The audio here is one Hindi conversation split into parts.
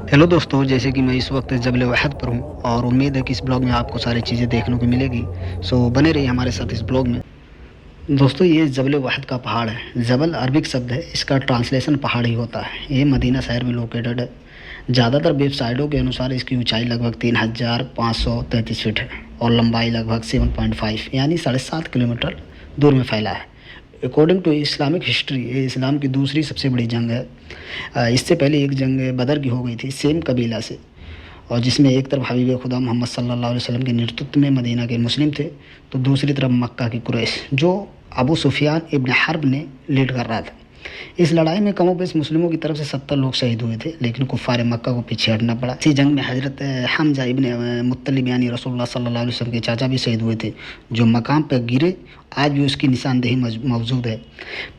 हेलो दोस्तों, जैसे कि मैं इस वक्त जबल वहद पर हूँ और उम्मीद है कि इस ब्लॉग में आपको सारी चीज़ें देखने को मिलेगी। सो बने रहिए हमारे साथ इस ब्लॉग में। दोस्तों, ये जबल वहद का पहाड़ है। जबल अरबिक शब्द है, इसका ट्रांसलेशन पहाड़ ही होता है। ये मदीना शहर में लोकेटेड है। ज़्यादातर वेबसाइटों के अनुसार इसकी ऊंचाई लगभग 3533 फीट है और लंबाई लगभग 7.5 यानी 7.5 किलोमीटर दूर में फैला है। अकॉर्डिंग टू इस्लामिक हिस्ट्री, ये इस्लाम की दूसरी सबसे बड़ी जंग है। इससे पहले एक जंग बदर की हो गई थी सेम कबीला से, और जिसमें एक तरफ हबीब खुदा मोहम्मद सल्लल्लाहु अलैहि वसल्लम के नेतृत्व में मदीना के मुस्लिम थे, तो दूसरी तरफ मक्का की कुरैश जो अबू सुफियान इब्न हर्ब ने लीड कर रहा था। इस लड़ाई में कमोबेश मुस्लिमों की तरफ से 70 लोग शहीद हुए थे, लेकिन कुफ़ार मक्का को पीछे हटना पड़ा। इसी जंग में हज़रत हमजा इब्न मुत्तलिब यानी रसूलुल्लाह सल्लल्लाहु अलैहि वसल्लम के चाचा भी शहीद हुए थे, जो मकाम पर गिरे। आज भी उसकी निशानदेही मौजूद है।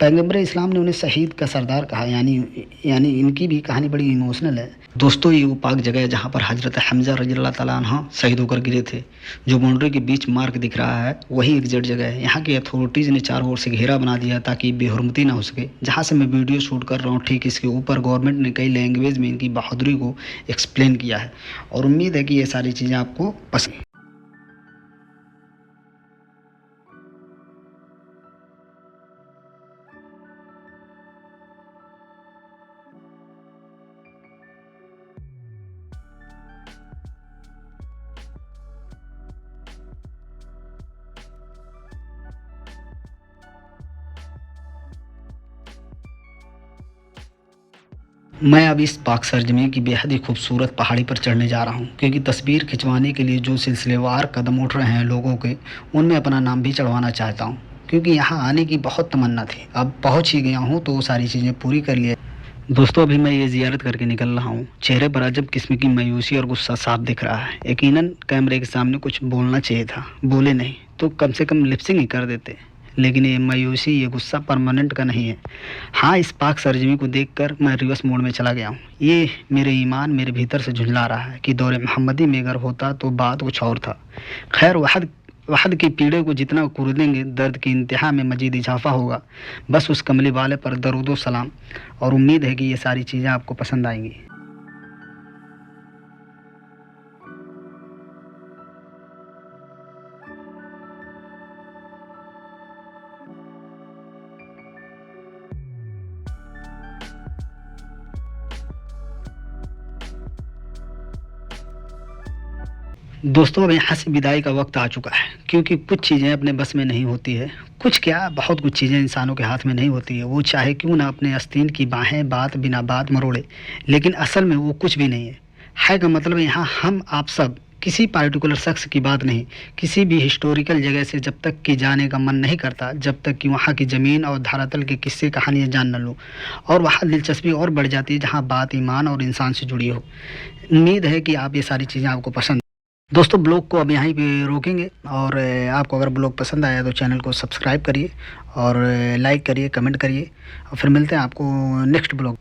पैगंबर इस्लाम ने उन्हें शहीद का सरदार कहा, यानी इनकी भी कहानी बड़ी इमोशनल है। दोस्तों, ये वो पाक जगह है जहाँ पर हज़रत हमजा रज़ियल्लाहु ताला अन्हु शहीद होकर गिरे थे। जो बाउंड्री के बीच मार्क दिख रहा है वही एग्जैक्ट जगह है। यहाँ की अथॉरिटीज़ ने चारों ओर से घेरा बना दिया ताकि बेहुरमती ना हो सके। जहाँ से मैं वीडियो शूट कर रहा हूँ, ठीक इसके ऊपर गवर्नमेंट ने कई लैंग्वेज में इनकी बहादुरी को एक्सप्लेन किया है, और उम्मीद है कि ये सारी चीज़ें आपको पसंद। मैं अब इस पाक सरजमी की बेहद ही खूबसूरत पहाड़ी पर चढ़ने जा रहा हूँ, क्योंकि तस्वीर खिंचवाने के लिए जो सिलसिलेवार कदम उठ रहे हैं लोगों के, उनमें अपना नाम भी चढ़वाना चाहता हूँ। क्योंकि यहाँ आने की बहुत तमन्ना थी, अब पहुँच ही गया हूँ तो वो सारी चीज़ें पूरी कर लिए। दोस्तों, अभी मैं ये ज़ियारत करके निकल रहा हूँ। चेहरे पर अजब किस्म की मायूसी और गुस्सा साफ दिख रहा है। यकीनन कैमरे के सामने कुछ बोलना चाहिए था, बोले नहीं तो कम से कम लिपसिंग ही कर देते। लेकिन ये मायूसी, ये गुस्सा परमानेंट का नहीं है। हाँ, इस पाक सरजमी को देखकर मैं रिवर्स मोड में चला गया हूँ। ये मेरे ईमान मेरे भीतर से झुंझला रहा है कि दौरे मोहम्मदी में अगर होता तो बात कुछ और था। खैर, वहद वहद की पीड़े को जितना कुरेदेंगे, दर्द की इंतहा में मजीद इजाफा होगा। बस उस कमली वाले पर दरूद व सलाम, और उम्मीद है कि ये सारी चीज़ें आपको पसंद आएंगी। दोस्तों, अब यहाँ से विदाई का वक्त आ चुका है, क्योंकि कुछ चीज़ें अपने बस में नहीं होती है। कुछ क्या, बहुत कुछ चीज़ें इंसानों के हाथ में नहीं होती है। वो चाहे क्यों ना अपने आस्तीन की बाहें बात बिना बात मरोड़े, लेकिन असल में वो कुछ भी नहीं है। है का मतलब यहाँ हम आप सब, किसी पार्टिकुलर शख्स की बात नहीं, किसी भी हिस्टोरिकल जगह से जब तक कि जाने का मन नहीं करता, जब तक कि वहाँ की ज़मीन और धरातल के किस्से कहानियाँ जान न लो। और वहाँ दिलचस्पी और बढ़ जाती है जहाँ बात ईमान और इंसान से जुड़ी हो। उम्मीद है कि आप ये सारी चीज़ें आपको पसंद। दोस्तों, ब्लॉग को अब यहीं पे रोकेंगे, और आपको अगर ब्लॉग पसंद आया तो चैनल को सब्सक्राइब करिए और लाइक करिए, कमेंट करिए, और फिर मिलते हैं आपको नेक्स्ट ब्लॉग।